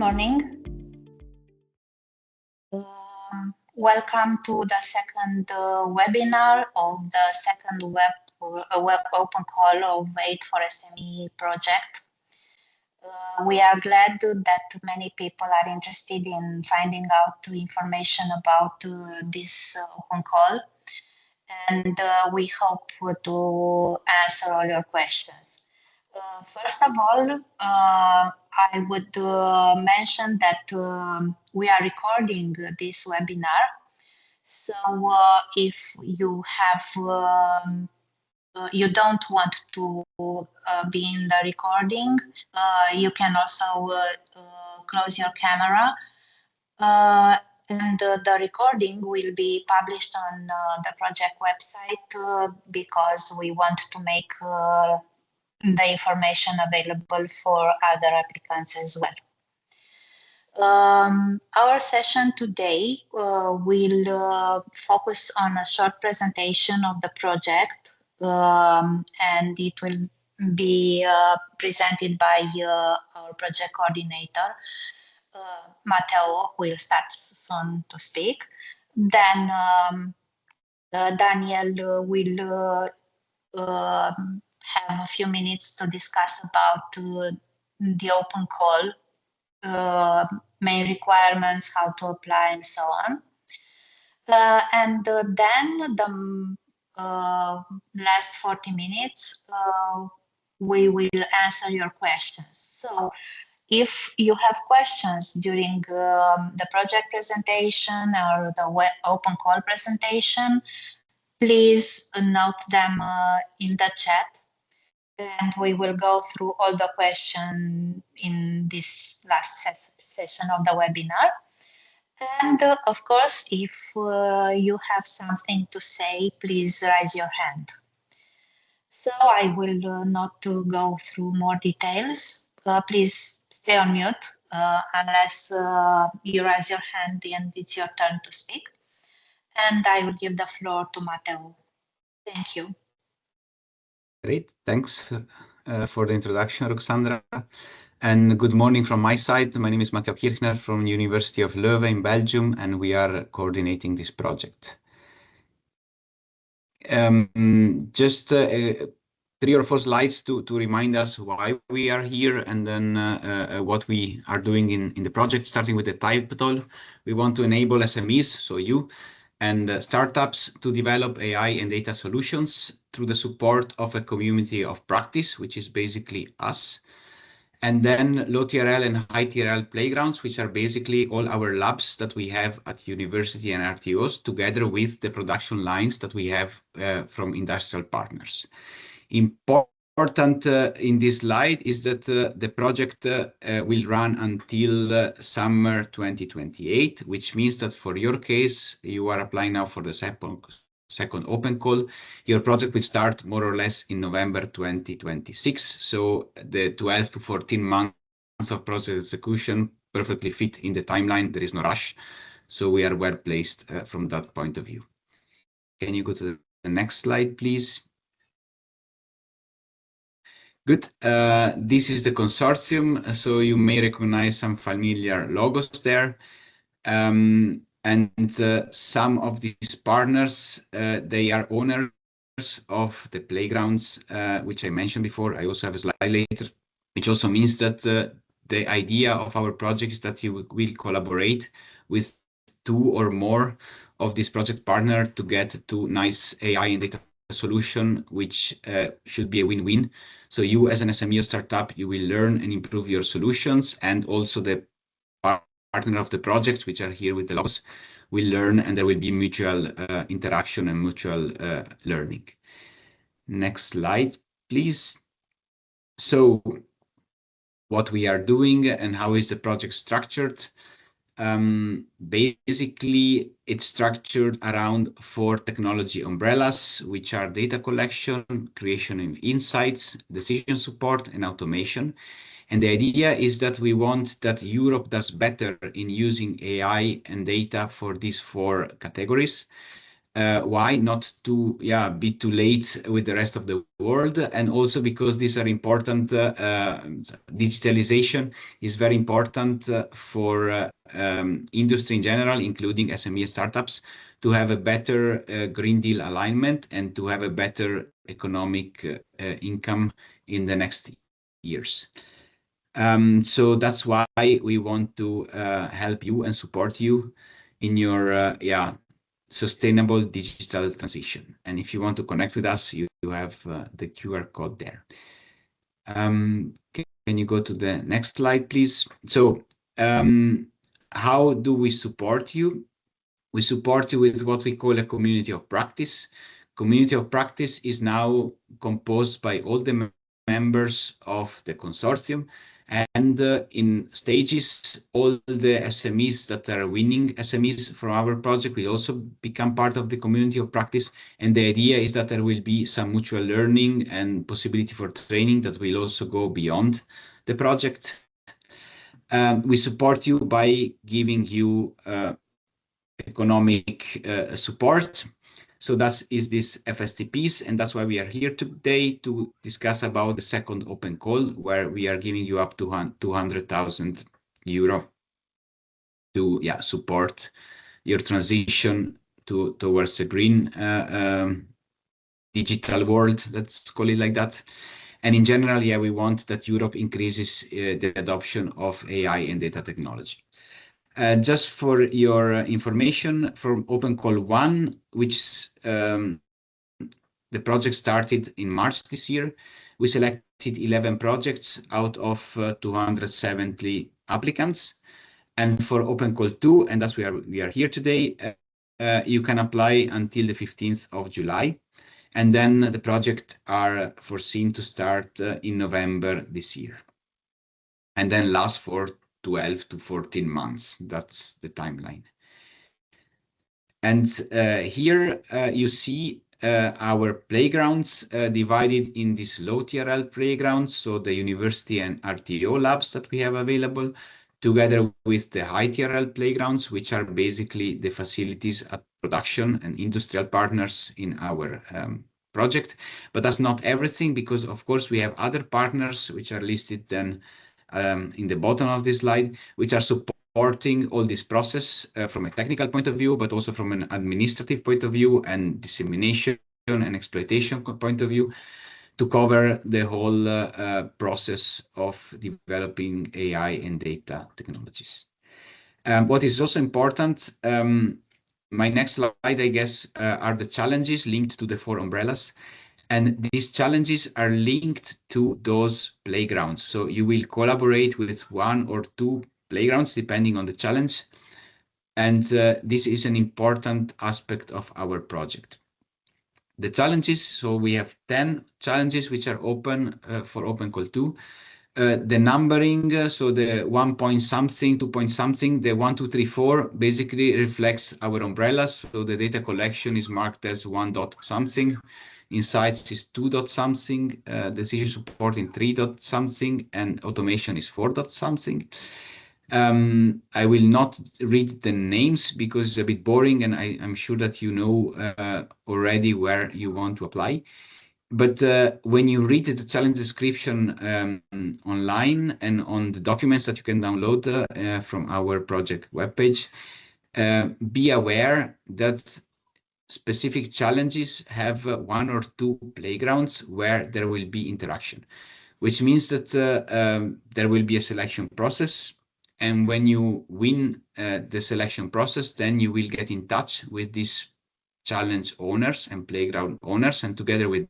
morning. Welcome to the second webinar of the second web open call of AID4SME project. We are glad that many people are interested in finding out information about this open call, and we hope to answer all your questions. First of all, I would mention that we are recording this webinar. So if you have, you don't want to be in the recording, you can also close your camera. And the recording will be published on the project website because we want to make the information available for other applicants as well. Our session today will focus on a short presentation of the project, and it will be presented by our project coordinator, Matteo, who will start soon to speak. Then Daniel will have a few minutes to discuss about the open call, main requirements, how to apply, and so on. And then the last 40 minutes, we will answer your questions. So if you have questions during the project presentation or the open call presentation, please note them in the chat, and we will go through all the questions in this last session of the webinar. And of course, if you have something to say, please raise your hand. So I will not go through more details. Please stay on mute unless you raise your hand and it's your turn to speak. And I will give the floor to Matteo. Thank you. Great, thanks for the introduction, Roxandra. And good morning from my side. My name is Matteo Kirchner from University of Leuven in Belgium, and we are coordinating this project. Just 3 or 4 slides to remind us why we are here, and then what we are doing in the project, starting with the title. We want to enable SMEs, so you, and startups to develop AI and data solutions through the support of a community of practice, which is basically us. And then low TRL and high TRL playgrounds, which are basically all our labs that we have at university and RTOs, together with the production lines that we have from industrial partners. Important in this slide is that the project will run until summer 2028, which means that for your case, you are applying now for the second open call. Your project will start more or less in November 2026. So the 12 to 14 months of project execution perfectly fit in the timeline. There is no rush. So we are well placed from that point of view. Can you go to the next slide, please? Good. This is the consortium. So you may recognize some familiar logos there. And some of these partners, they are owners of the playgrounds, which I mentioned before. I also have a slide later, which also means that the idea of our project is that you will collaborate with 2 or more of this project partner to get to nice AI and data solution, which should be a win-win. So you as an SME or startup, you will learn and improve your solutions, and also the partner of the projects, which are here with the logos, will learn, and there will be mutual interaction and mutual learning. Next slide, please. So what we are doing and how is the project structured? Basically, it's structured around 4 technology umbrellas, which are data collection, creation of insights, decision support, and automation. And the idea is that we want that Europe does better in using AI and data for these 4 categories. Why not to be too late with the rest of the world, and also because these are important. Digitalization is very important for industry in general, including SME startups, to have a better Green Deal alignment and to have a better economic income in the next years. So that's why we want to help you and support you in your sustainable digital transition. And if you want to connect with us, you have the QR code there. Can you go to the next slide, please? So how do we support you? We support you with what we call a community of practice. Community of practice is now composed by all the members of the consortium, and in stages, all the SMEs that are winning SMEs from our project will also become part of the community of practice. And the idea is that there will be some mutual learning and possibility for training that will also go beyond the project. We support you by giving you economic support. So that is this FSTPs, and that's why we are here today to discuss about the second open call, where we are giving you up to 200,000 euro to support your transition towards a green digital world, let's call it like that. And in general, we want that Europe increases the adoption of AI and data technology. Just for your information, from Open Call 1, which the project started in March this year, we selected 11 projects out of 270 applicants. And for Open Call 2, and that's where we are here today, you can apply until the 15th of July. And then the project are foreseen to start in November this year. And then last for 12 to 14 months. That's the timeline. And here you see our playgrounds divided in these low TRL playgrounds, so the university and RTO labs that we have available, together with the high TRL playgrounds, which are basically the facilities at production and industrial partners in our project. But that's not everything, because of course we have other partners which are listed then in the bottom of this slide, which are supporting all this process from a technical point of view, but also from an administrative point of view and dissemination and exploitation point of view, to cover the whole process of developing AI and data technologies. What is also important, my next slide, I guess, are the challenges linked to the 4 umbrellas. And these challenges are linked to those playgrounds. So you will collaborate with 1 or 2 playgrounds, depending on the challenge. And this is an important aspect of our project. The challenges, so we have 10 challenges which are open for Open Call 2. The numbering, so the 1 point something, 2 point something, the 1, 2, 3, 4 basically reflects our umbrellas. So the data collection is marked as 1 dot something. Insights is 2 dot something, decision support in 3 dot something, and automation is 4 dot something. I will not read the names because it's a bit boring, and I'm sure that you know already where you want to apply. But when you read the challenge description online and on the documents that you can download from our project webpage, be aware that specific challenges have 1 or 2 playgrounds where there will be interaction, which means that there will be a selection process. And when you win the selection process, then you will get in touch with these challenge owners and playground owners, and together with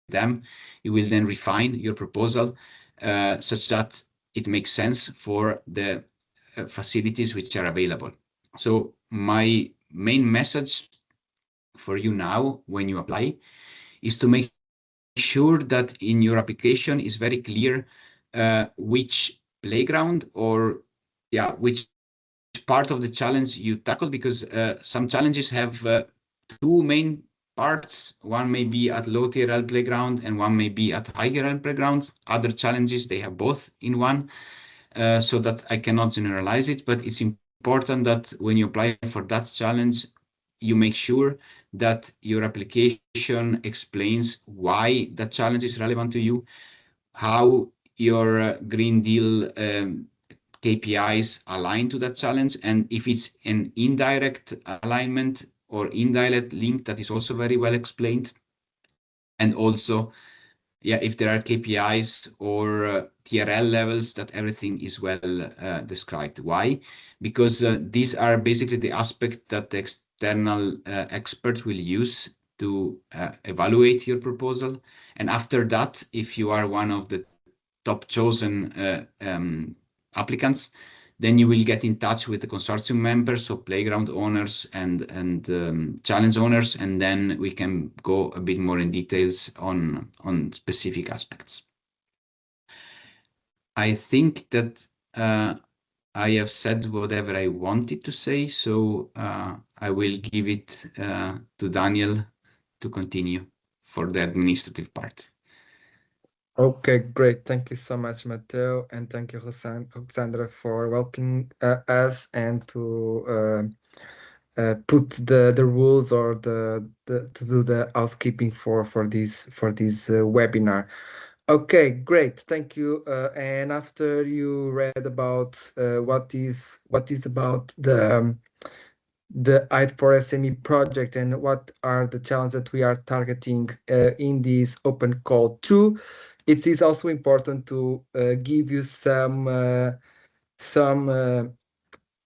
them, you will then refine your proposal such that it makes sense for the facilities which are available. So my main message for you now when you apply is to make sure that in your application is very clear which playground or which part of the challenge you tackle, because some challenges have 2 main parts. One may be at low TRL playground and one may be at high TRL playground. Other challenges, they have both in one, so that I cannot generalize it, but it's important that when you apply for that challenge, you make sure that your application explains why that challenge is relevant to you, how your Green Deal KPIs align to that challenge, and if it's an indirect alignment or indirect link, that is also very well explained. And also, yeah, if there are KPIs or TRL levels, that everything is well described. Why? Because these are basically the aspects that the external expert will use to evaluate your proposal. And after that, if you are one of the top chosen applicants, then you will get in touch with the consortium members, so playground owners and challenge owners, and then we can go a bit more in details on specific aspects. I think that I have said whatever I wanted to say, so I will give it to Daniel to continue for the administrative part. Okay, great. Thank you so much, Matteo, and thank you, Alexandra, for welcoming us and to put the rules or the to do the housekeeping for this webinar. Okay, great. Thank you. And after you read about what is about the AID4SME project and what are the challenges that we are targeting in this open call 2, it is also important to give you some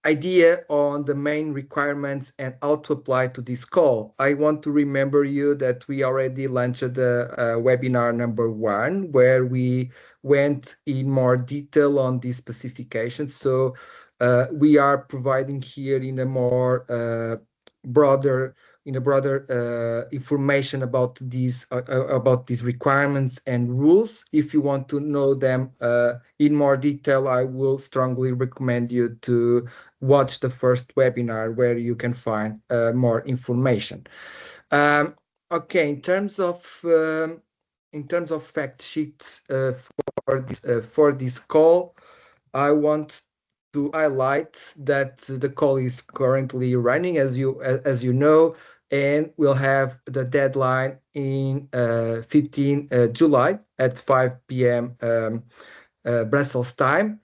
idea on the main requirements and how to apply to this call. I want to remember you that we already launched the webinar number 1, where we went in more detail on these specifications. So we are providing here in a more broader information about these requirements and rules. If you want to know them in more detail, I will strongly recommend you to watch the first webinar where you can find more information. Okay, in terms of fact sheets for this call, I want to highlight that the call is currently running, as you know, and we'll have the deadline in 15 July at 5 p.m. Brussels time.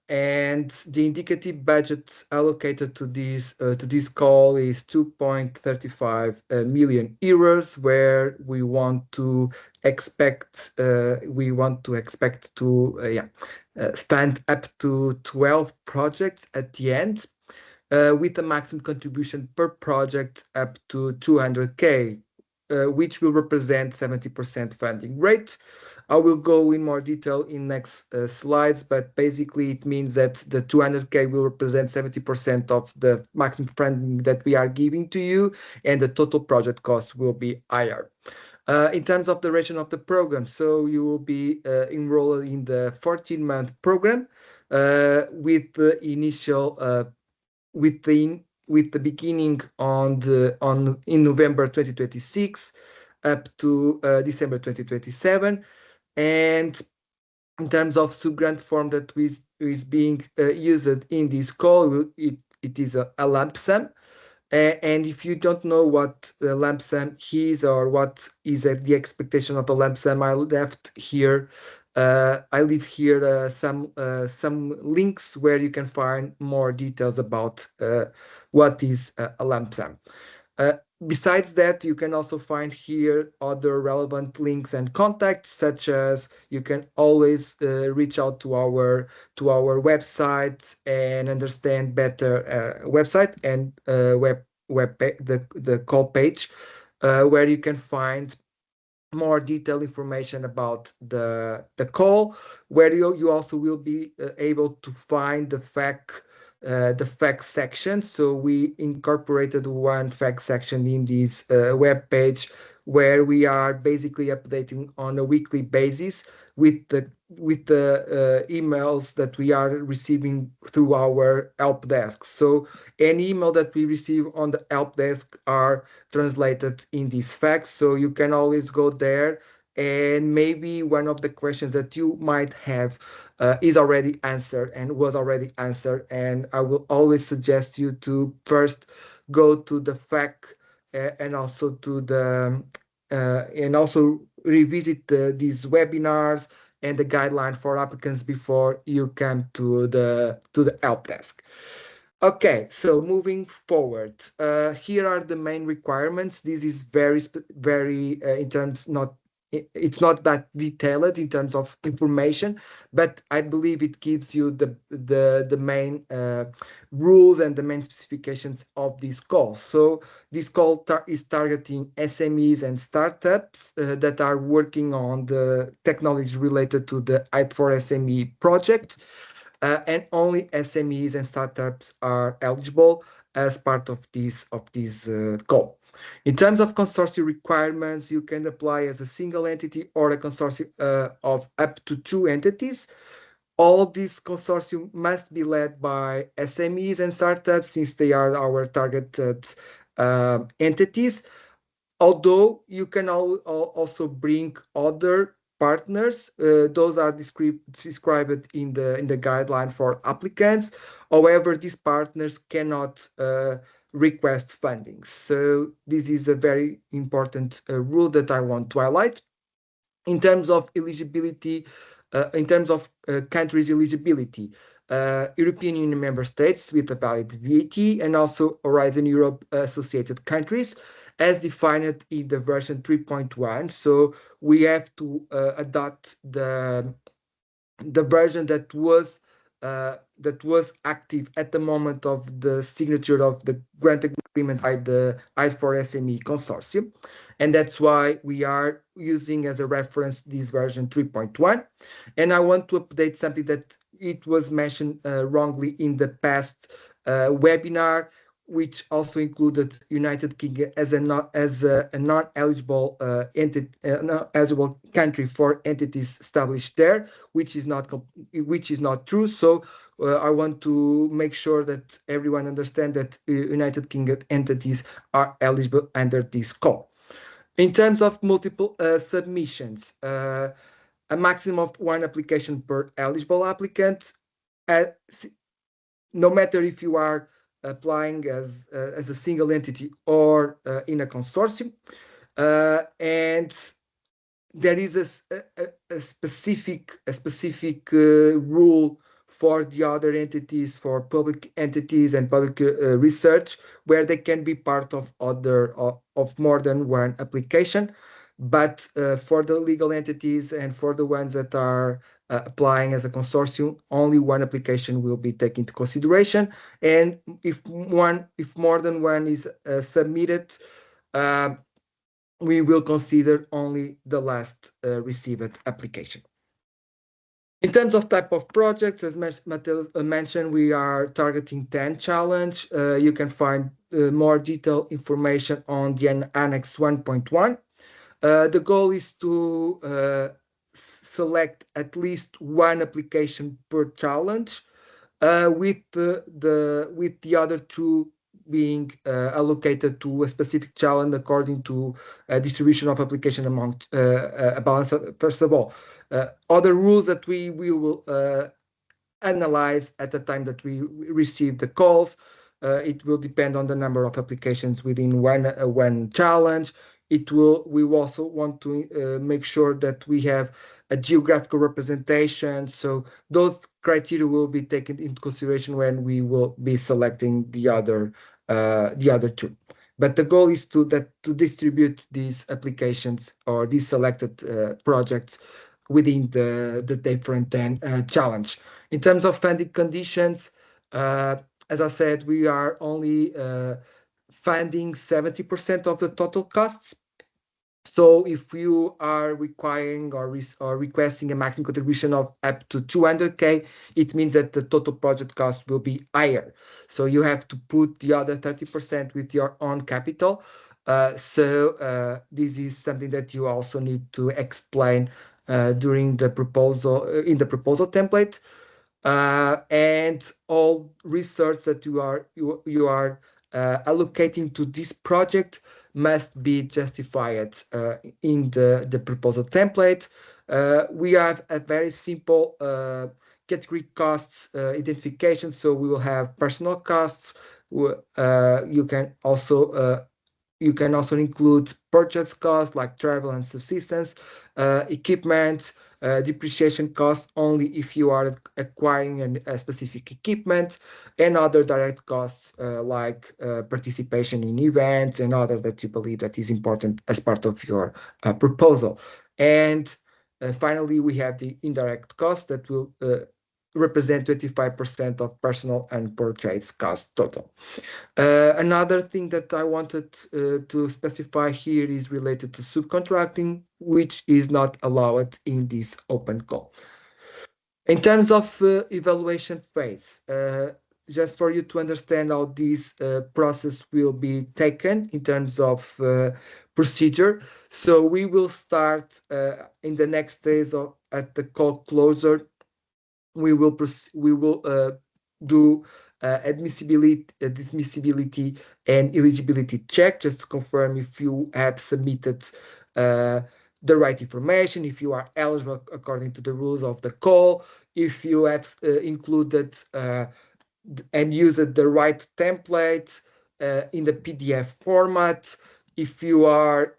And the indicative budget allocated to this call is 2.35 million euros, where we want to expect to stand up to 12 projects at the end, with a maximum contribution per project up to 200K, which will represent 70% funding rate. I will go in more detail in next slides, but basically it means that the 200K will represent 70% of the maximum funding that we are giving to you, and the total project cost will be higher. In terms of the duration of the program, so you will be enrolled in the 14-month program with the initial with the beginning in November 2026 up to December 2027. And in terms of subgrant form that is being used in this call, it is a lump sum. And if you don't know what the lump sum is or what is the expectation of the lump sum, I leave here some links where you can find more details about what is a lump sum. Besides that, you can also find here other relevant links and contacts, such as you can always reach out to our website and understand better website and the call page, where you can find more detailed information about the call, where you also will be able to find the fact section. So we incorporated one fact section in this web page, where we are basically updating on a weekly basis with the emails that we are receiving through our help desk. So any email that we receive on the help desk are translated in these facts. So you can always go there, and maybe one of the questions that you might have is already answered and was already answered. And I will always suggest you to first go to the FAQ and also to the and also revisit these webinars and the guideline for applicants before you come to the help desk. Okay, so moving forward, here are the main requirements. This is very in terms not it's not that detailed in terms of information, but I believe it gives you the main rules and the main specifications of this call. So this call is targeting SMEs and startups that are working on the technology related to the AID4SME project. And only SMEs and startups are eligible as part of this call. In terms of consortium requirements, you can apply as a single entity or a consortium of up to 2 entities. All these consortium must be led by SMEs and startups since they are our targeted entities. Although you can also bring other partners, those are described in the guideline for applicants. However, these partners cannot request funding. So this is a very important rule that I want to highlight. In terms of eligibility, in terms of countries' eligibility, European Union member states with a valid VAT and also Horizon Europe associated countries as defined in the version 3.1. So we have to adopt the version that was active at the moment of the signature of the grant agreement by the AID4SME consortium. And that's why we are using as a reference this version 3.1. And I want to update something that it was mentioned wrongly in the past webinar, which also included United Kingdom as a non-eligible non-eligible country for entities established there, which is not true. So I want to make sure that everyone understands that United Kingdom entities are eligible under this call. In terms of multiple submissions, a maximum of 1 application per eligible applicant. No matter if you are applying as a single entity or in a consortium, and there is a specific rule for the other entities, for public entities and public research, where they can be part of more than 1 application. But for the legal entities and for the ones that are applying as a consortium, only 1 application will be taken into consideration. And if more than 1 is submitted, we will consider only the last received application. In terms of type of projects, as Matteo mentioned, we are targeting 10 challenge. You can find more detailed information on the Annex 1.1. The goal is to select at least 1 application per challenge, with the other 2 being allocated to a specific challenge according to a distribution of application among a balance. First of all, other rules that we will analyze at the time that we receive the calls. It will depend on the number of applications within one challenge. We also want to make sure that we have a geographical representation. So those criteria will be taken into consideration when we will be selecting the other 2. But the goal is to distribute these applications or these selected projects within the different 10 challenge. In terms of funding conditions, as I said, we are only funding 70% of the total costs. So if you are requiring or requesting a maximum contribution of up to 200K, it means that the total project cost will be higher. So you have to put the other 30% with your own capital. So this is something that you also need to explain during the proposal in the proposal template. And all research that you are allocating to this project must be justified in the proposal template. We have a very simple category costs identification. So we will have personal costs, You can also include purchase costs like travel and subsistence, equipment, depreciation costs only if you are acquiring a specific equipment, and other direct costs like participation in events and other that you believe that is important as part of your proposal. And finally, we have the indirect costs that will represent 25% of personal and purchase costs total. Another thing that I wanted to specify here is related to subcontracting, which is not allowed in this open call. In terms of evaluation phase, just for you to understand how this process will be taken in terms of procedure. So we will start in the next days at the call closure. We will do admissibility and eligibility check just to confirm if you have submitted uh, the right information, if you are eligible according to the rules of the call, if you have included and used the right template in the PDF format, if your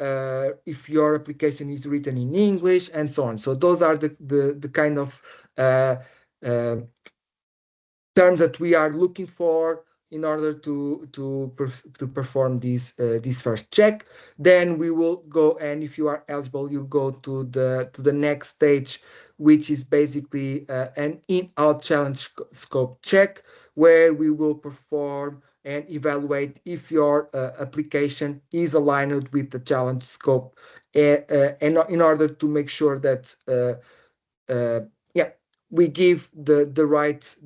application is written in English, and so on. So those are the kind of uh, uh, terms that we are looking for in order to perform this first check. Then we will go, and if you are eligible, you go to the next stage, which is basically an in-out challenge scope check, where we will perform and evaluate if your application is aligned with the challenge scope, and in order to make sure that uh, yeah, we give the right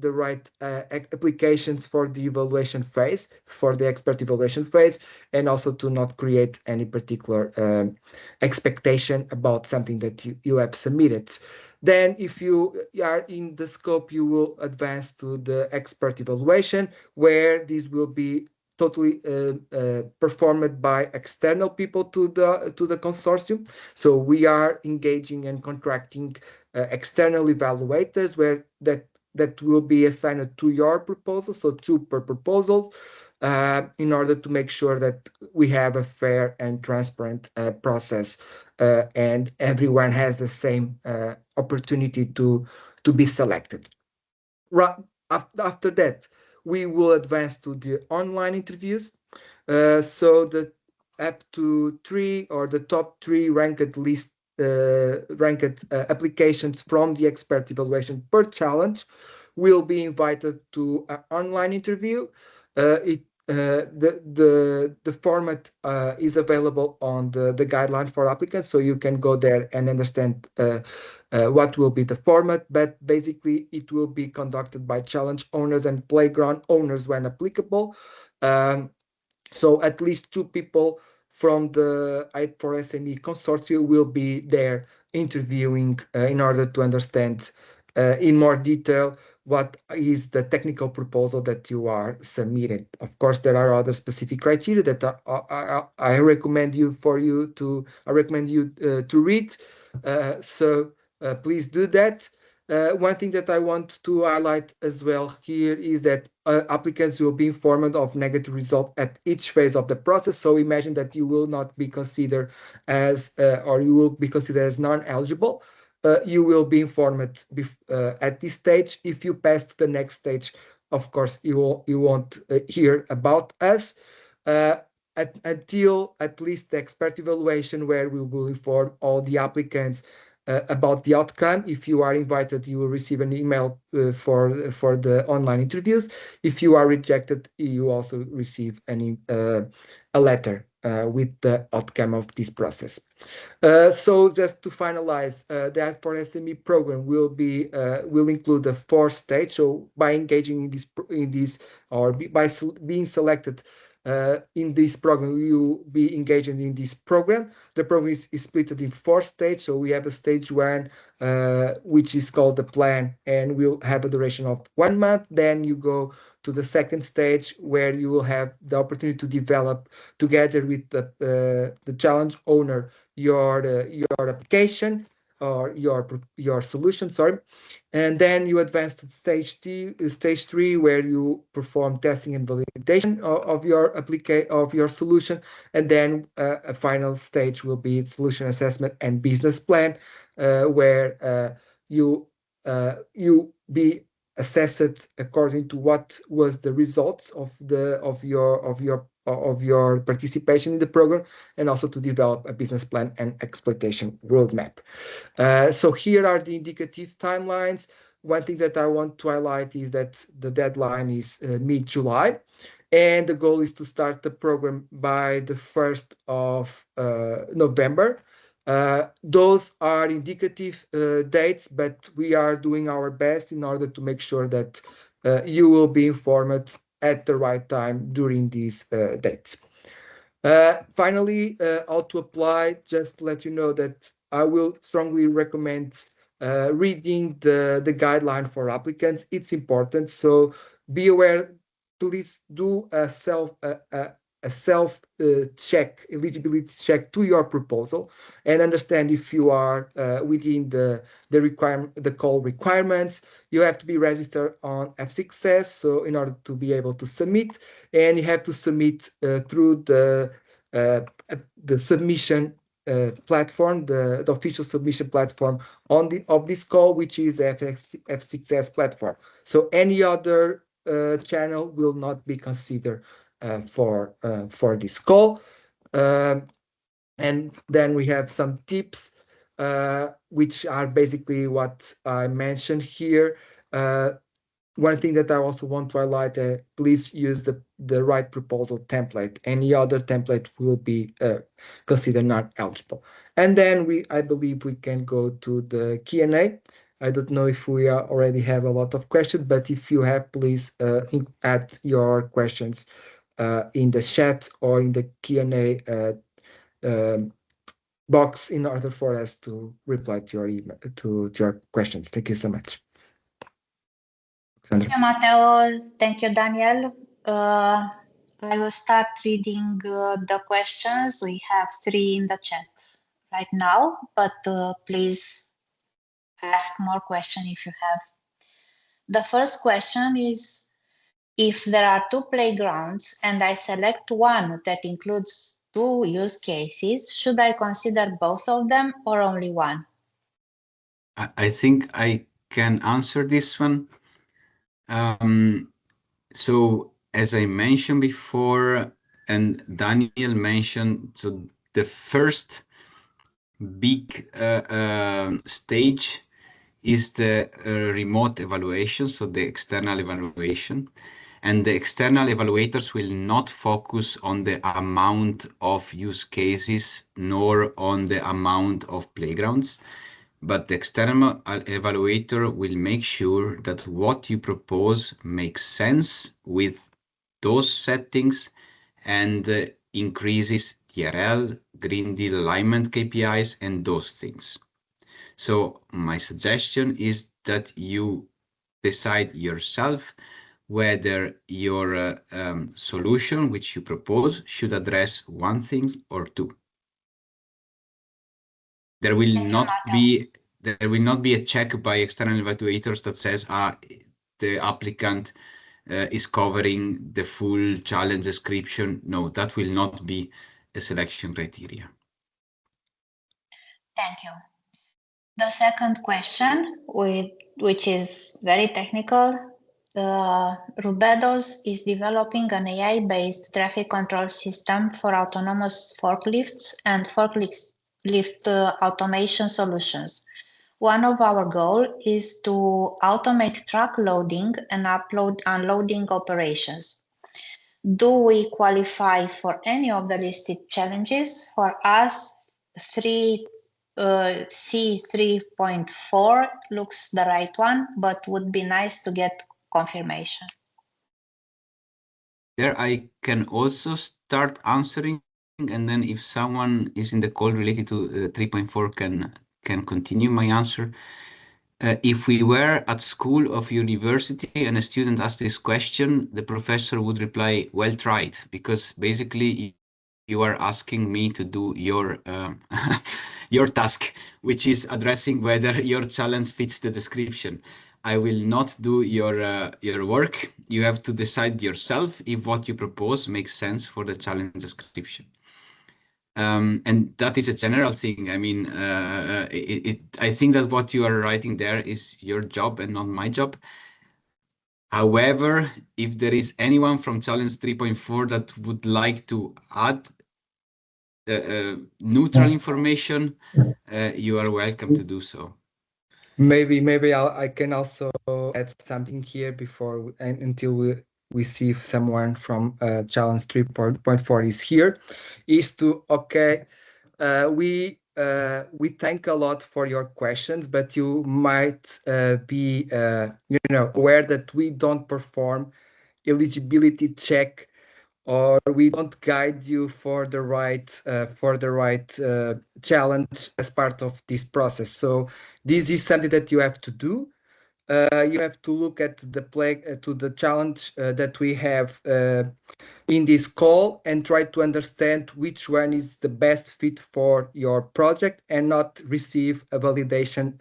applications for the evaluation phase, for the expert evaluation phase, and also to not create any particular expectation about something that you have submitted. Then, if you are in the scope, you will advance to the expert evaluation, where this will be totally performed by external people to the consortium. So we are engaging and contracting external evaluators where that will be assigned to your proposal, so two per proposal, in order to make sure that we have a fair and transparent process, and everyone has the same opportunity to be selected. Right after that, we will advance to the online interviews. So the up to three or the top three ranked applications from the expert evaluation per challenge will be invited to an online interview. The format is available on the guideline for applicants, so you can go there and understand what will be the format. But basically, it will be conducted by challenge owners and playground owners when applicable. So at least two people from the AID4SME consortium will be there interviewing in order to understand in more detail what is the technical proposal that you are submitting. Of course, there are other specific criteria that I recommend you to read. So please do that. One thing that I want to highlight as well here is that applicants will be informed of negative result at each phase of the process. So imagine that you will not be considered as, or you will be considered as non-eligible. You will be informed at this stage. If you pass to the next stage, of course, you won't hear about us until at least the expert evaluation, where we will inform all the applicants about the outcome. If you are invited, you will receive an email for the online interviews. If you are rejected, you also receive a letter with the outcome of this process. So just to finalize, the AID4SME program will include a 4-stage. So by engaging in this or by being selected in this program, you will be engaging in this program. The program is split in 4 stages. So we have a stage 1, which is called the plan, and will have a duration of 1 month. Then you go to the second stage, where you will have the opportunity to develop together with the challenge owner your application. your solution, sorry. And then you advance to stage 3, where you perform testing and validation of your solution. And then a final stage will be solution assessment and business plan, where you be assessed according to what was the results of your participation in the program, and also to develop a business plan and exploitation roadmap. So here are the indicative timelines. One thing that I want to highlight is that the deadline is mid-July, and the goal is to start the program by the 1st of November. Those are indicative dates, but we are doing our best in order to make sure that you will be informed at the right time during these dates. Finally, how to apply, just to let you know that I will strongly recommend reading the guideline for applicants. It's important, so be aware. Please do a self check, eligibility check to your proposal, and understand if you are within the call requirements. You have to be registered on F6S, so in order to be able to submit, and you have to submit through the submission platform, the official submission platform of this call, which is the F6S platform. So any other channel will not be considered for this call. And then we have some tips, which are basically what I mentioned here. One thing that I also want to highlight, please use the right proposal template. Any other template will be considered not eligible. And then I believe we can go to the Q&A. I don't know if we already have a lot of questions, but if you have, please add your questions in the chat or in the Q&A box in order for us to reply to your email, to your questions. Thank you so much. Thank you, Matteo. Thank you, Daniel. I will start reading the questions. We have 3 in the chat right now, but please ask more questions if you have. The first question is, if there are 2 playgrounds and I select one that includes 2 use cases, should I consider both of them or only one? I think I can answer this one. So as I mentioned before, and Daniel mentioned, so the first big stage is the remote evaluation, so the external evaluation. And the external evaluators will not focus on the amount of use cases nor on the amount of playgrounds, but the external evaluator will make sure that what you propose makes sense with those settings and increases TRL, Green Deal alignment KPIs, and those things. So my suggestion is that you decide yourself whether your solution which you propose should address one thing or 2. There will not be a check by external evaluators that says the applicant is covering the full challenge description. No, that will not be a selection criteria. Thank you. The second question, which is very technical, Rubedos is developing an AI-based traffic control system for autonomous forklifts and forklift automation solutions. One of our goals is to automate truck loading and unloading operations. Do we qualify for any of the listed challenges? For us, C3.4 looks the right one, but would be nice to get confirmation. There I can also start answering, and then if someone is in the call related to 3.4 can continue my answer. If we were at school or university and a student asked this question, the professor would reply, well tried, because basically you are asking me to do your your task, which is addressing whether your challenge fits the description. I will not do your work. You have to decide yourself if what you propose makes sense for the challenge description. And that is a general thing. I mean, I think that what you are writing there is your job and not my job. However, if there is anyone from Challenge 3.4 that would like to add neutral information, you are welcome to do so. Maybe I can also add something here before until we see if someone from challenge 3.4 is here, is to we thank a lot for your questions, but you might be aware that we don't perform eligibility check, or we don't guide you for the right challenge as part of this process. So this is something that you have to do. You have to look at the challenge that we have in this call and try to understand which one is the best fit for your project, and not receive a validation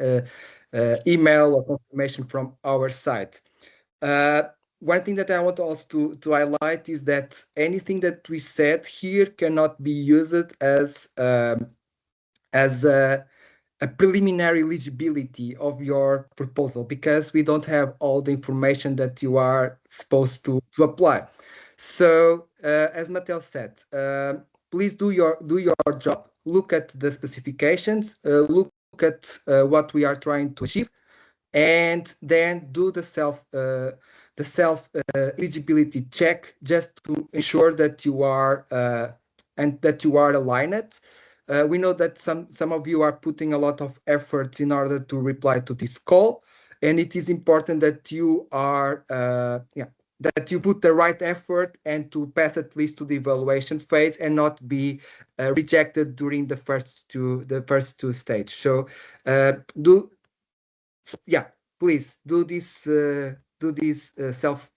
email or confirmation from our side. One thing that I want also to highlight is that anything that we said here cannot be used as a preliminary eligibility of your proposal, because we don't have all the information that you are supposed to apply. So as Mattel said, please do your job. Look at the specifications, look at what we are trying to achieve, and then do the self eligibility check, just to ensure that you are aligned. We know that some of you are putting a lot of efforts in order to reply to this call, and it is important that you are that you put the right effort and to pass at least to the evaluation phase, and not be rejected during the first two stages. So please do this self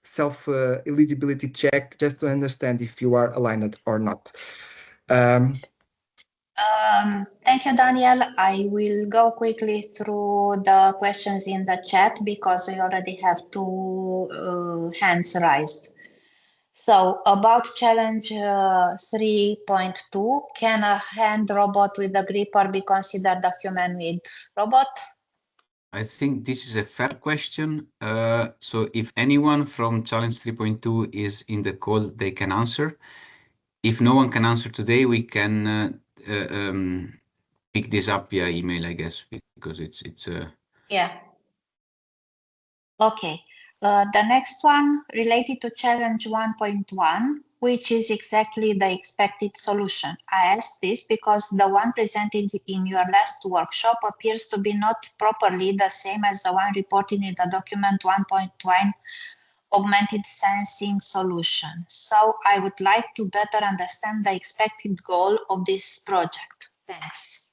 eligibility check, just to understand if you are aligned or not. Thank you, Daniel. I will go quickly through the questions in the chat, because we already have two hands raised. So about challenge 3.2, can a hand robot with a gripper be considered a humanoid robot? I think this is a fair question. So if anyone from Challenge 3.2 is in the call, they can answer. If no one can answer today, we can pick this up via email, I guess, because it's Yeah. Okay. The next one related to challenge 1.1, which is exactly the expected solution. I asked this because the one presented in your last workshop appears to be not properly the same as the one reported in the document 1.1 augmented sensing solution. So I would like to better understand the expected goal of this project. Thanks.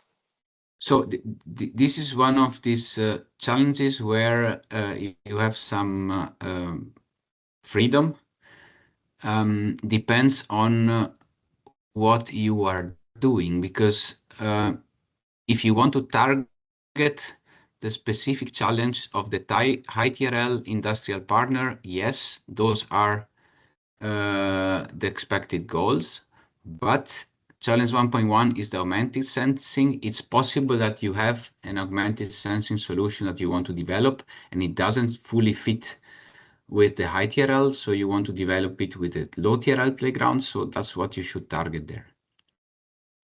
So this is one of these challenges where you have some freedom. Depends on what you are doing, because if you want to target the specific challenge of the high TRL industrial partner, yes, those are the expected goals. But challenge 1.1 is the augmented sensing. It's possible that you have an augmented sensing solution that you want to develop, and it doesn't fully fit with the high TRL, so you want to develop it with a low TRL playground. So that's what you should target there.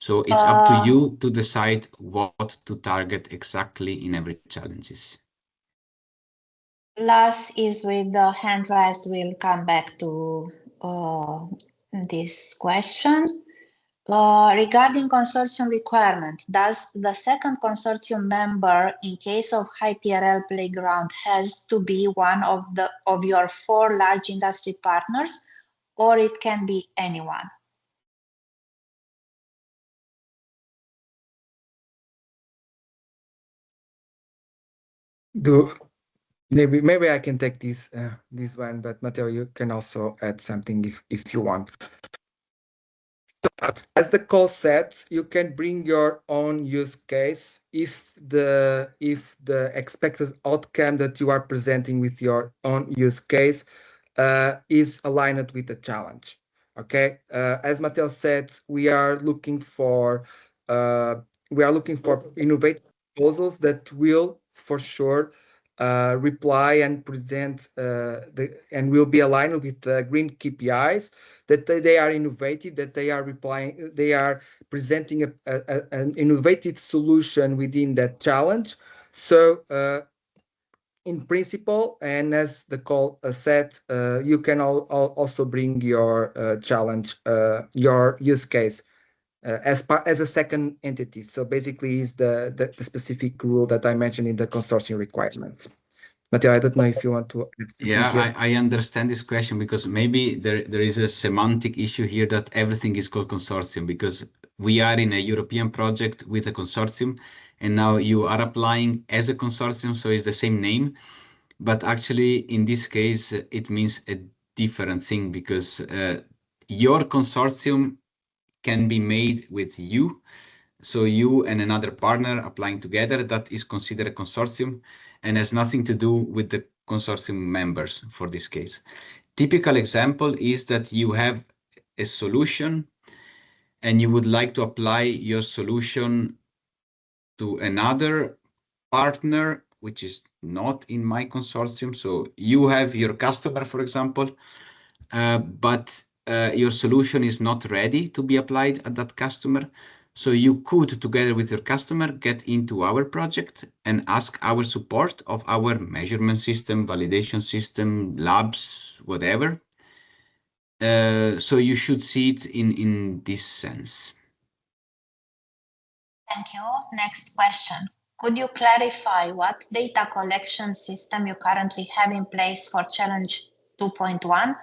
So it's up to you to decide what to target exactly in every challenges. Lars is with the hand raised. We'll come back to this question. Regarding consortium requirement, does the second consortium member, in case of high TRL playground, has to be one of your 4 large industry partners, or it can be anyone? Maybe I can take this one, but Matteo, you can also add something if you want. As the call said, you can bring your own use case if the expected outcome that you are presenting with your own use case is aligned with the challenge. Okay, as Mattel said, we are looking for innovative proposals that will for sure reply and present and will be aligned with the green KPIs, that they are innovative, that they are presenting an innovative solution within that challenge. So in principle, and as the call said, you can also bring your challenge, your use case as a second entity. So basically is the specific rule that I mentioned in the consortium requirements. Matteo, I don't know if you want to add something Yeah, here. I understand this question because maybe there is a semantic issue here that everything is called consortium because we are in a European project with a consortium and now you are applying as a consortium, so it's the same name. But actually, in this case, it means a different thing because your consortium can be made with you. So you and another partner applying together, that is considered a consortium and has nothing to do with the consortium members for this case. Typical example is that you have a solution and you would like to apply your solution to another partner, which is not in my consortium. So you have your customer, for example, but your solution is not ready to be applied at that customer. So you could, together with your customer, get into our project and ask our support of our measurement system, validation system, labs, whatever. So you should see it in this sense. Thank you. Next question. Could you clarify what data collection system you currently have in place for Challenge 2.1?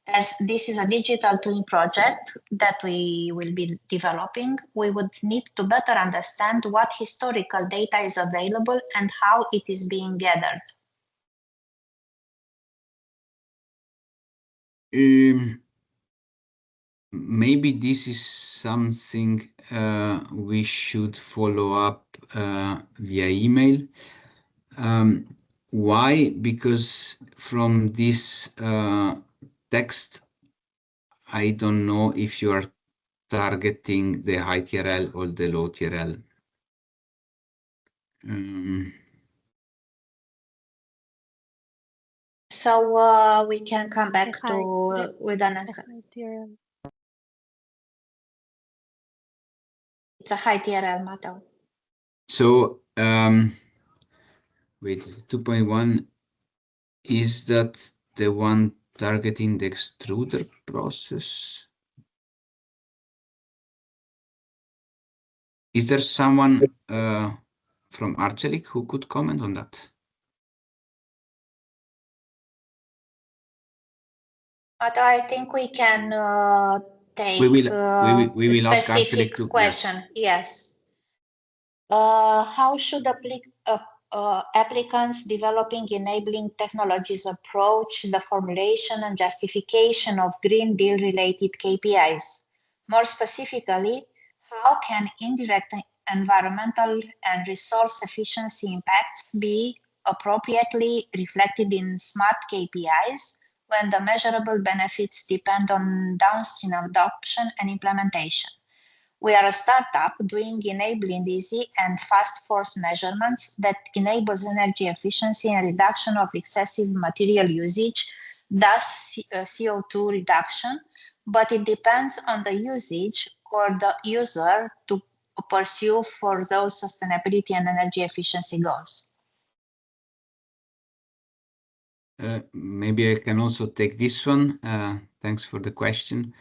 As this is a digital twin project that we will be developing, we would need to better understand what historical data is available and how it is being gathered. Maybe this is something we should follow up via email. Why? Because from this text, I don't know if you are targeting the high TRL or the low TRL. So we can come back with an answer. It's a high TRL model. So wait, 2.1, is that the one targeting the extruder process? Is there someone from Arçelik who could comment on that? But I think we can take we will a ask specific Arçelik to, question. Yes. How should applicants developing enabling technologies approach the formulation and justification of Green Deal related KPIs? More specifically, how can indirect environmental and resource efficiency impacts be appropriately reflected in smart KPIs when the measurable benefits depend on downstream adoption and implementation? We are a startup doing enabling easy and fast force measurements that enables energy efficiency and reduction of excessive material usage, thus CO2 reduction, but it depends on the usage or the user to pursue for those sustainability and energy efficiency goals. Maybe I can also take this one. Thanks for the question.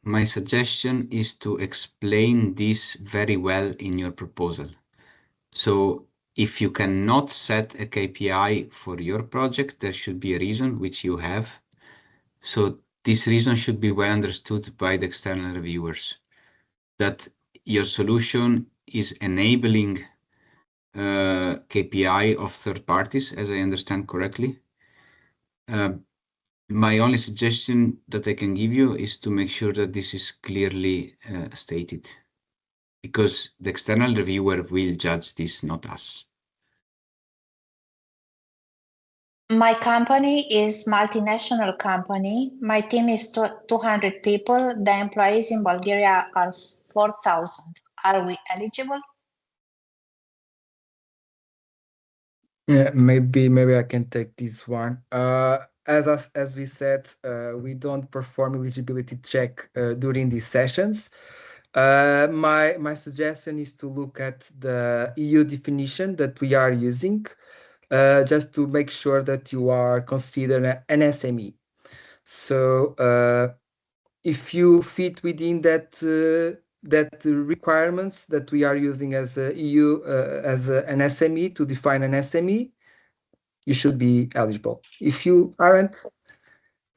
My suggestion is to explain this very well in your proposal. So if you cannot set a KPI for your project, there should be a reason, which you have. So this reason should be well understood by the external reviewers, that your solution is enabling KPI of third parties, as I understand correctly. My only suggestion that I can give you is to make sure that this is clearly stated, because the external reviewer will judge this, not us. My company is multinational company. My team is 200 people. The employees in Bulgaria are 4,000. Are we eligible? Yeah, maybe I can take this one. As we said, we don't perform eligibility check during these sessions. My suggestion is to look at the EU definition that we are using, just to make sure that you are considered an SME. So if you fit within that requirements that we are using as a EU as an SME to define an SME, you should be eligible. If you aren't,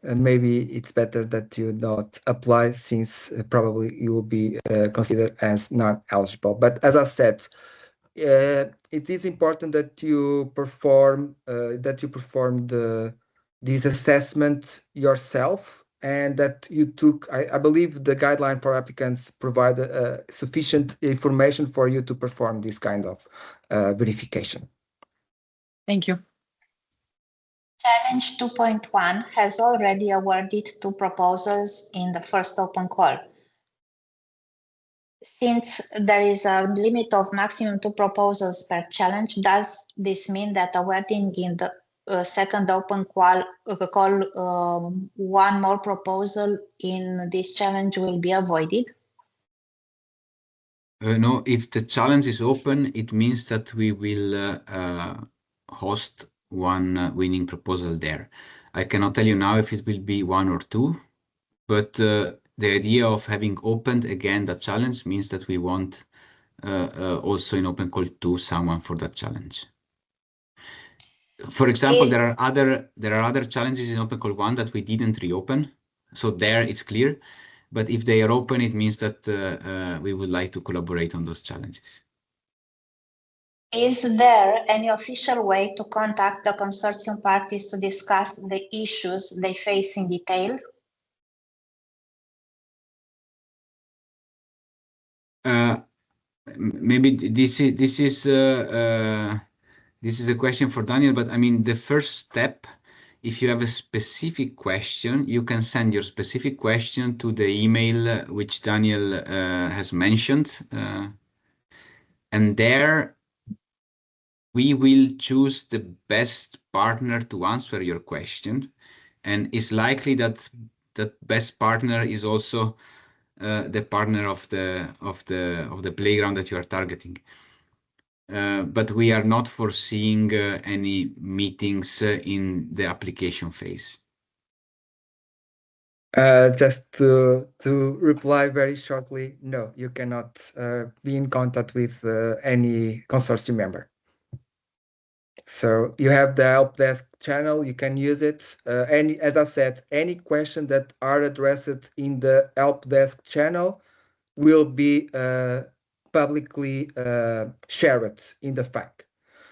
maybe it's better that you not apply, since probably you will be considered as not eligible. But as I said, it is important that you perform this assessment yourself, and that you took. I believe the guideline for applicants provide sufficient information for you to perform this kind of verification. Thank you. Challenge 2.1 has already awarded 2 proposals in the first open call. Since there is a limit of maximum 2 proposals per challenge, does this mean that awarding in the second open call one more proposal in this challenge will be avoided? No, if the challenge is open, it means that we will host one winning proposal there. I cannot tell you now if it will be 1 or 2, but the idea of having opened again the challenge means that we want also in open call 2 someone for that challenge. For example, there are other challenges in open call 1 that we didn't reopen, so there it's clear. But if they are open, it means that we would like to collaborate on those challenges. Is there any official way to contact the consortium parties to discuss the issues they face in detail? Maybe this is a question for Daniel, but I mean, the first step, if you have a specific question, you can send your specific question to the email which Daniel has mentioned. And there we will choose the best partner to answer your question. And it's likely that that best partner is also the partner of the playground that you are targeting. But we are not foreseeing any meetings in the application phase. Just to reply very shortly, no, you cannot be in contact with any consortium member. So you have the help desk channel, you can use it. As I said, any question that are addressed in the help desk channel will be publicly shared in the FAQ.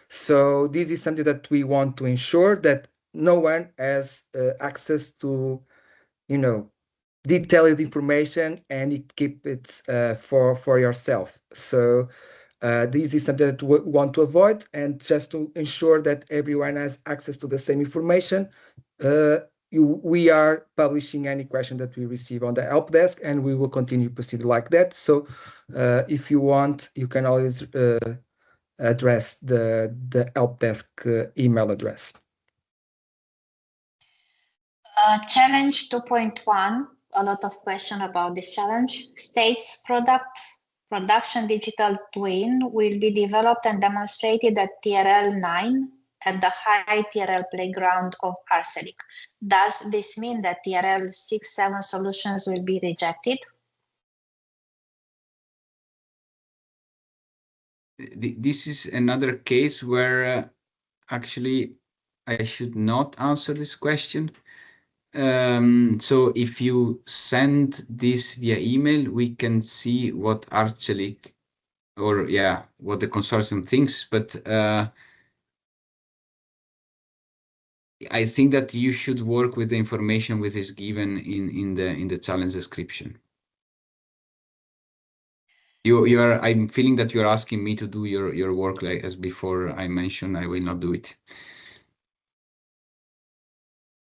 So this is something that we want to ensure that no one has access to, detailed information, and you keep it for yourself. So this is something that we want to avoid, and just to ensure that everyone has access to the same information, we are publishing any question that we receive on the help desk, and we will continue to proceed like that. So if you want, you can always address the help desk email address. Challenge 2.1, a lot of question about this challenge, states production digital twin will be developed and demonstrated at TRL 9 at the high TRL playground of Arcelic. Does this mean that TRL 6-7 solutions will be rejected? This is another case where actually I should not answer this question. So if you send this via email, we can see what Arcelic or what the consortium thinks. But I think that you should work with the information which is given in the challenge description. You are. I'm feeling that you're asking me to do your work like as before. I mentioned I will not do it.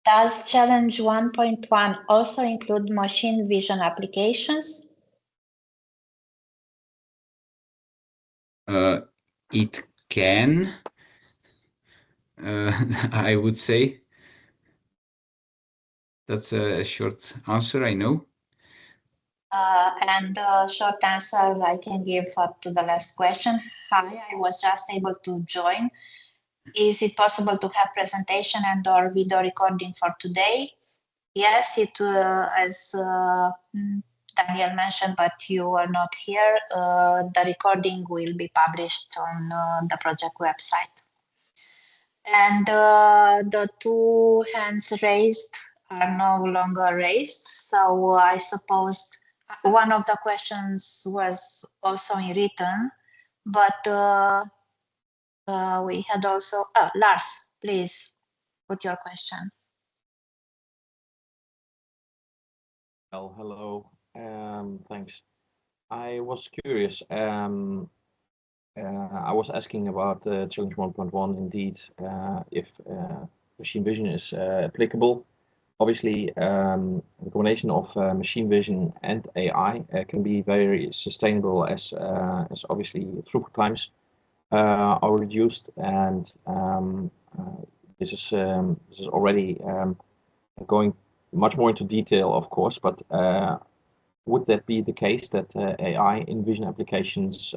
Does challenge 1.1 also include machine vision applications? It can. I would say that's a short answer. I know. And the short answer I can give to the last question. Hi, I was just able to join. Is it possible to have presentation and or video recording for today? Yes, it as Daniel mentioned, but you are not here. The recording will be published on the project website. And the two hands raised are no longer raised. So I suppose one of the questions was also in written, but we had also, Lars, please put your question. Well, hello. Thanks. I was curious. I was asking about challenge 1.1 indeed, if machine vision is applicable. Obviously, the combination of machine vision and AI can be very sustainable as obviously throughput times are reduced, and this is already going much more into detail, of course, but would that be the case that AI in vision applications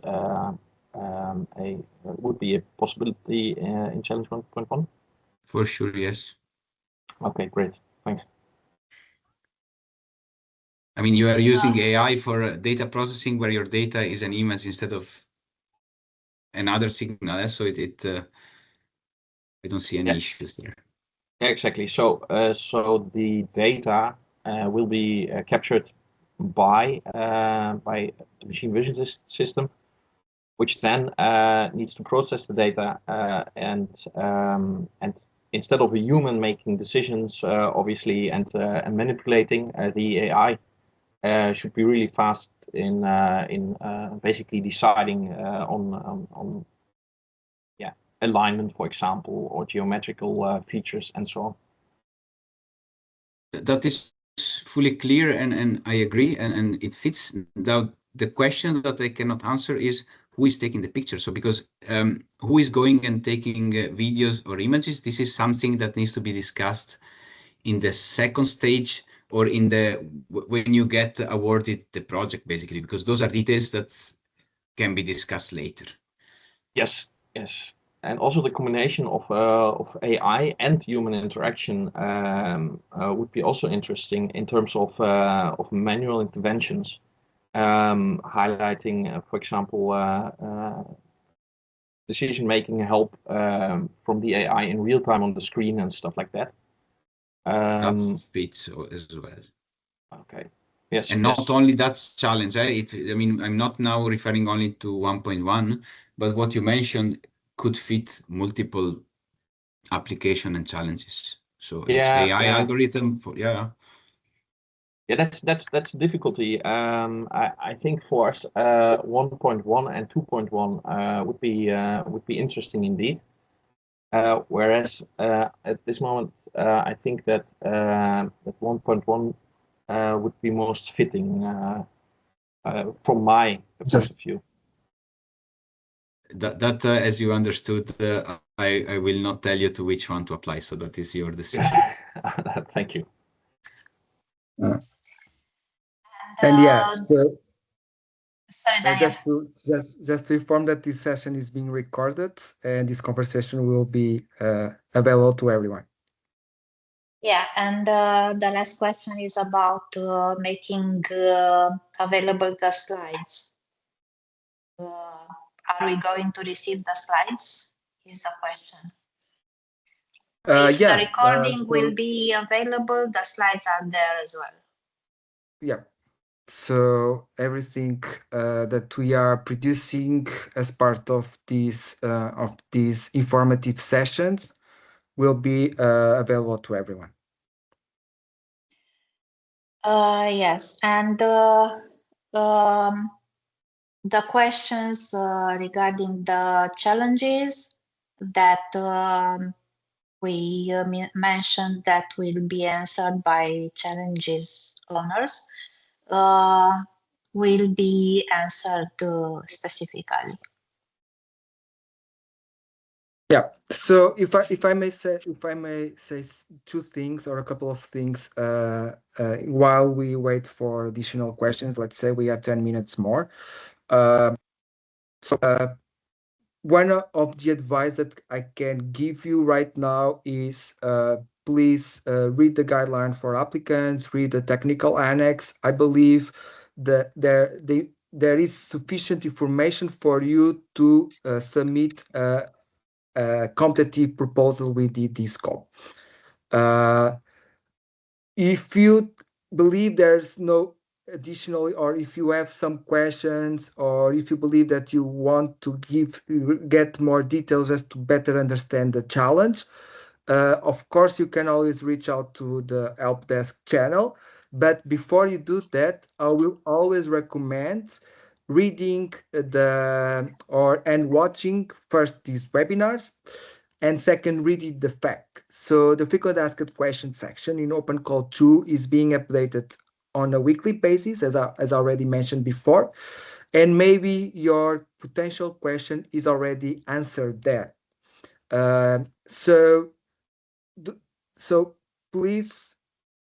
would be a possibility in challenge 1.1? For sure, yes. Okay, great. Thanks. I mean, you are using AI for data processing where your data is an image instead of another signal. So I don't see any issues there. Yeah, exactly. So the data will be captured by the machine vision system, which then needs to process the data and instead of a human making decisions, obviously, and manipulating, the AI should be really fast in basically deciding on alignment, for example, or geometrical features and so on. That is fully clear, and I agree, and it fits. Now, the question that I cannot answer is who is taking the picture. So because who is going and taking videos or images, this is something that needs to be discussed in the second stage or in when you get awarded the project, basically, because those are details that can be discussed later. Yes, yes. And also the combination of AI and human interaction would be also interesting in terms of manual interventions, highlighting, for example, decision-making help from the AI in real time on the screen and stuff like that. That fits as well. Okay. Yes. And not only that challenge. I mean, I'm not now referring only to 1.1, but what you mentioned could fit multiple application and challenges. So it's AI algorithm for Yeah, that's the difficulty. I think for us 1.1 and 2.1 would be interesting indeed. Whereas at this moment I think that 1.1 would be most fitting from my point of view. That as you understood, I will not tell you to which one to apply. So that is your decision. Thank you. And yes, so sorry, just to inform that this session is being recorded and this conversation will be available to everyone. Yeah, and the last question is about making available the slides. Are we going to receive the slides? Is the question. If the recording will be available, the slides are there as well. Yeah. So everything that we are producing as part of these informative sessions will be available to everyone. Yes, and the questions regarding the challenges that we mentioned that will be answered by challenges owners will be answered specifically. Yeah. So if I may say two things or a couple of things while we wait for additional questions. Let's say we have 10 minutes more. One of the advice that I can give you right now is please read the guideline for applicants, read the technical annex. I believe that there is sufficient information for you to submit a competitive proposal with this call. If you believe there's no additional, or if you have some questions, or if you believe that you want to get more details as to better understand the challenge, of course, you can always reach out to the help desk channel. But before you do that, I will always recommend reading and watching first these webinars, and second, reading the FAQ. So the frequent asked questions section in Open Call 2 is being updated on a weekly basis, as already mentioned before, and maybe your potential question is already answered there. So please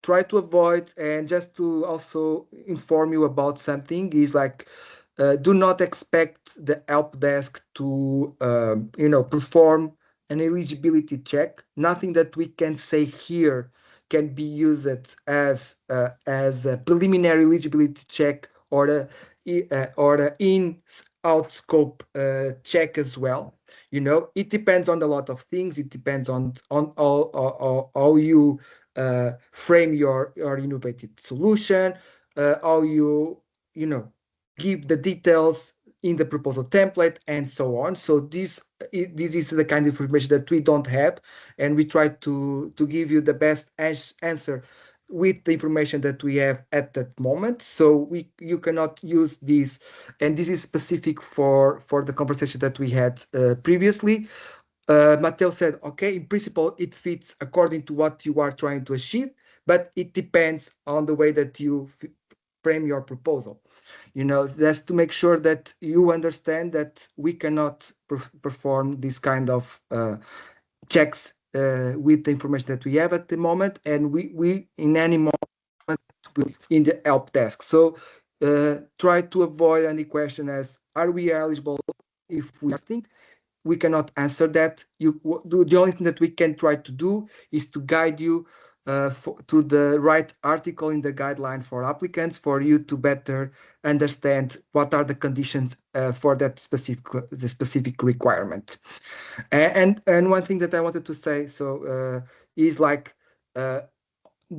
try to avoid, and just to also inform you about something is like, do not expect the help desk to perform an eligibility check. Nothing that we can say here can be used as a preliminary eligibility check or a in-out scope check as well. It depends on a lot of things. It depends on how you frame your innovative solution, how you give the details in the proposal template, and so on. So this is the kind of information that we don't have, and we try to give you the best answer with the information that we have at that moment. So you cannot use this, and this is specific for the conversation that we had previously. Matteo said, okay, in principle, it fits according to what you are trying to achieve, but it depends on the way that you frame your proposal. Just to make sure that you understand that we cannot perform this kind of checks with the information that we have at the moment, and we in any moment will in the help desk. So try to avoid any question as, are we eligible if we think? We cannot answer that. The only thing that we can try to do is to guide you to the right article in the guideline for applicants, for you to better understand what are the conditions for that specific requirement. And one thing that I wanted to say is like,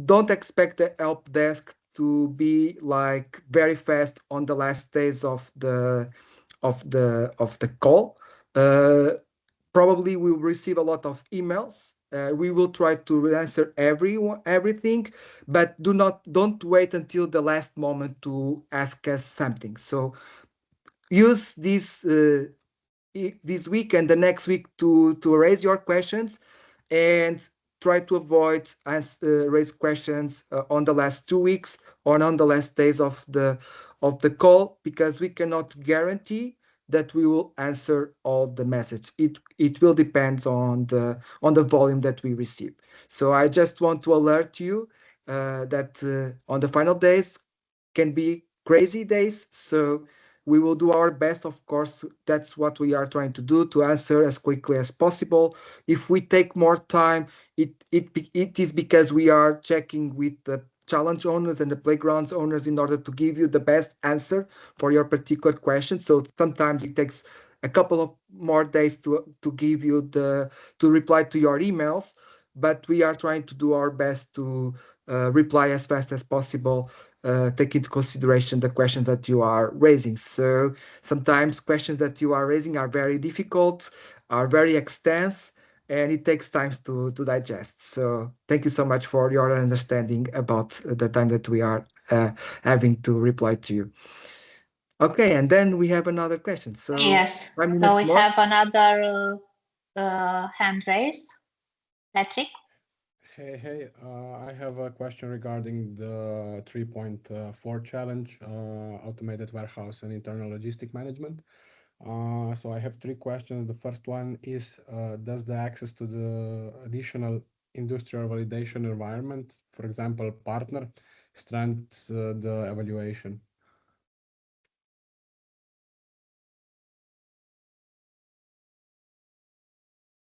don't expect the help desk to be like very fast on the last days of the call. Probably we will receive a lot of emails. We will try to answer everything, but don't wait until the last moment to ask us something. So use this week and the next week to raise your questions, and try to avoid raise questions on the last 2 weeks or on the last days of the call, because we cannot guarantee that we will answer all the message. It will depend on the volume that we receive. So I just want to alert you that on the final days can be crazy days. So we will do our best, of course. That's what we are trying to do, to answer as quickly as possible. If we take more time, it is because we are checking with the challenge owners and the playgrounds owners in order to give you the best answer for your particular question. So sometimes it takes a couple of more days to give you to reply to your emails, but we are trying to do our best to reply as fast as possible, take into consideration the questions that you are raising. So sometimes questions that you are raising are very difficult, are very extensive, and it takes time to digest. So thank you so much for your understanding about the time that we are having to reply to you. Okay, and then we have another question. So Yes. 5 So minutes we more. have another hand raised. Patrick? Hey, I have a question regarding the 3.4 challenge, automated warehouse and internal logistic management. So I have three questions. The first one is, does the access to the additional industrial validation environment, for example, partner, strengthens the evaluation?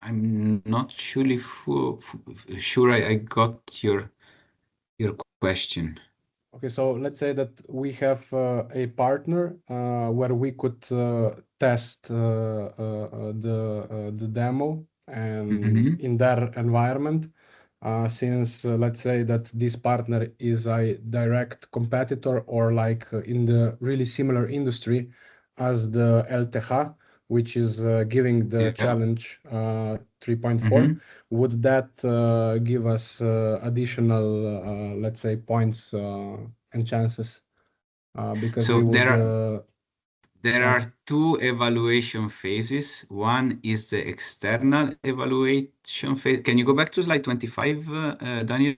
I'm not surely sure I got your question. Okay, so let's say that we have a partner where we could test the demo and in their environment. Since let's say that this partner is a direct competitor or like in the really similar industry as the LTH, which is giving the Yeah. challenge 3.4, would that give us additional, let's say, points and chances? Because So we would. There Yeah. are two evaluation phases. One is the external evaluation phase. Can you go back to slide 25, Daniel?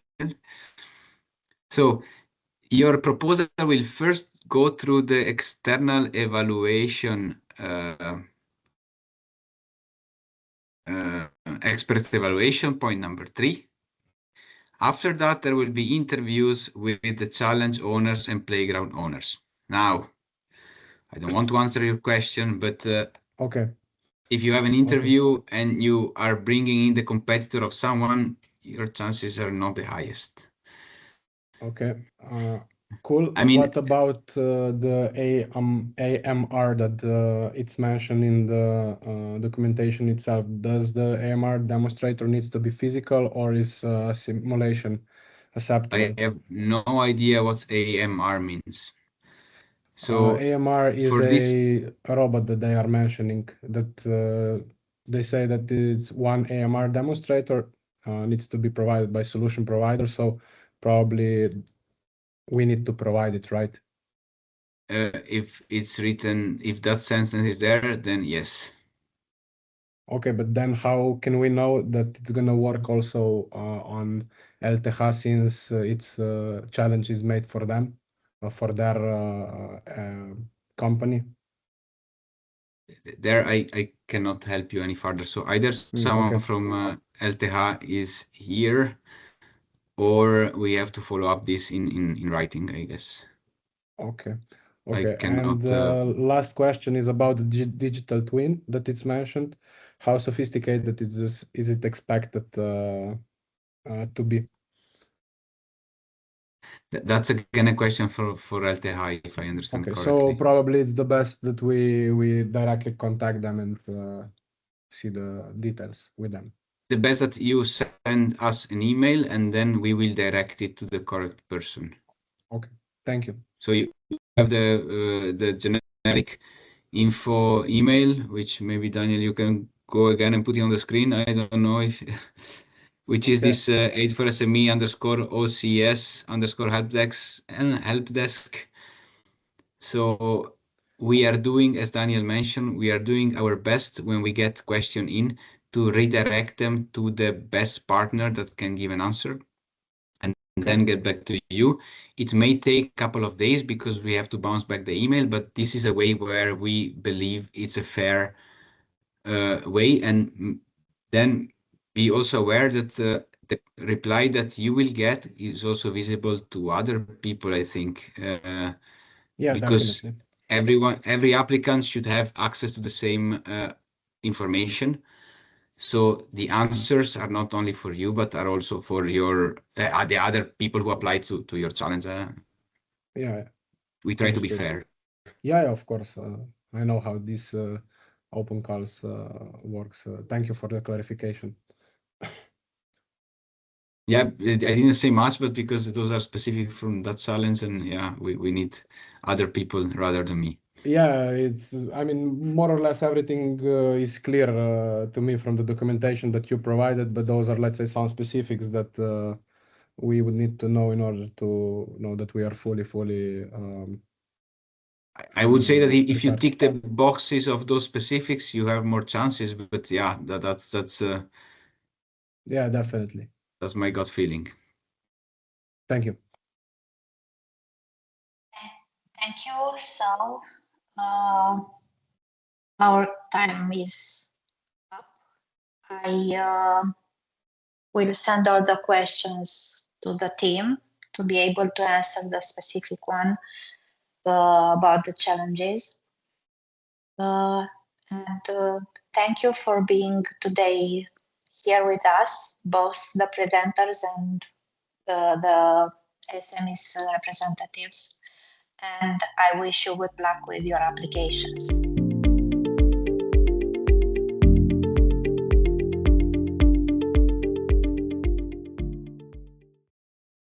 So your proposal will first go through the external evaluation expert evaluation, point number 3. After that, there will be interviews with the challenge owners and playground owners. Now, I don't want to answer your question, but Okay. if you have an interview and you are bringing in the competitor of someone, your chances are not the highest. Okay. Cool. I mean, What about the AMR that it's mentioned in the documentation itself? Does the AMR demonstrator needs to be physical or is simulation acceptable? I have no idea what AMR means. So AMR is for this, a robot that they are mentioning that they say that it's one AMR demonstrator needs to be provided by solution provider. So probably we need to provide it, right? if it's written, if that sentence is there, then yes. Okay, but then how can we know that it's gonna work also on LTH since its challenge is made for them, for their company? There I cannot help you any further. So either someone Okay. from LTH is here, or we have to follow up this in writing, I guess. Okay. I Okay. And cannot. the last question is about the digital twin that it's mentioned. How sophisticated is it expected to be? That's again a question for LTH, if I understand Okay, correctly. so probably it's the best that we directly contact them and see the details with them. The best that you send us an email and then we will direct it to the correct person. Okay, thank you. So you have the generic info email, which maybe Daniel, you can go again and put it on the screen. I don't know if, which is this AID4SME _OCS _helpdesk. So we are doing, as Daniel mentioned, we are doing our best when we get question in to redirect them to the best partner that can give an answer and then get back to you. It may take a couple of days because we have to bounce back the email, but this is a way where we believe it's a fair way. And then be also aware that the reply that you will get is also visible to other people, I think. Yeah, because definitely. every applicant should have access to the same information. So the answers are not only for you, but are also for your the other people who apply to your challenge. Yeah, We try to be understood. fair. Yeah, of course. I know how these open calls works. Thank you for the clarification. Yeah, I didn't say much, but because those are specific from that challenge, and yeah, we need other people rather than me. Yeah, it's, I mean, more or less everything is clear to me from the documentation that you provided, but those are, let's say, some specifics that we would need to know in order to know that we are fully I would say that if you prepared. tick the boxes of those specifics, you have more chances. But yeah, that's Yeah, definitely. that's my gut feeling. Thank you. Thank you. So our time is up. I will send all the questions to the team to be able to answer the specific one about the challenges. And thank you for being today here with us, both the presenters and the SMEs representatives. And I wish you good luck with your applications.